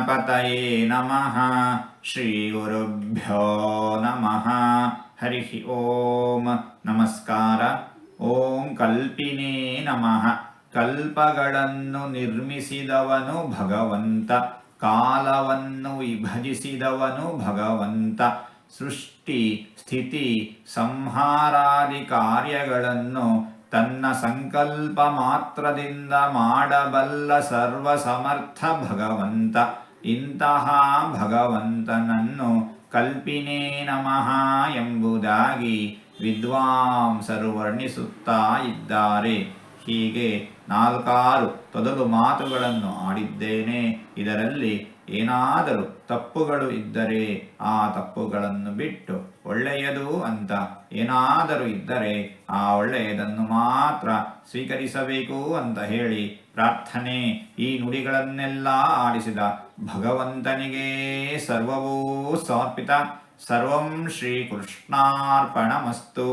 ಗಣಪತಯೇ ನಮಃ. ಶ್ರೀ ಗುರುಭ್ಯೋ ನಮಃ. ಹರಿ ಓಂ. ನಮಸ್ಕಾರ. ಓಂ ಕಲ್ಪಿನೇ ನಮಃ. ಕಲ್ಪಗಳನ್ನು ನಿರ್ಮಿಸಿದವನು ಭಗವಂತ, ಕಾಲವನ್ನು ವಿಭಜಿಸಿದವನು ಭಗವಂತ. ಸೃಷ್ಟಿ ಸ್ಥಿತಿ ಸಂಹಾರಾದಿ ಕಾರ್ಯಗಳನ್ನು ತನ್ನ ಸಂಕಲ್ಪ ಮಾತ್ರದಿಂದ ಮಾಡಬಲ್ಲ ಸರ್ವಸಮರ್ಥ ಭಗವಂತ. ಇಂತಹ ಭಗವಂತನನ್ನು ಕಲ್ಪಿನೇ ನಮಃ ಎಂಬುದಾಗಿ ವಿದ್ವಾಂಸರು ವರ್ಣಿಸುತ್ತಾ ಇದ್ದಾರೆ. ಹೀಗೆ 4 ತೊದಲು ಮಾತುಗಳನ್ನು ಆಡಿದ್ದೇನೆ. ಇದರಲ್ಲಿ ಏನಾದರೂ ತಪ್ಪುಗಳು ಇದ್ದರೆ ಆ ತಪ್ಪುಗಳನ್ನು ಬಿಟ್ಟು ಒಳ್ಳೆಯದು ಅಂತ ಏನಾದರೂ ಇದ್ದರೆ ಆ ಒಳ್ಳೆಯದನ್ನು ಮಾತ್ರ ಸ್ವೀಕರಿಸಬೇಕು ಅಂತ ಹೇಳಿ ಪ್ರಾರ್ಥನೆ. ಈ ನುಡಿಗಳನ್ನೆಲ್ಲ ಆಡಿಸಿದ ಭಗವಂತನಿಗೆ ಸರ್ವವೂ ಸಮರ್ಪಿತ. ಸರ್ವಂ ಶ್ರೀಕೃಷ್ಣಾರ್ಪಣಮಸ್ತು.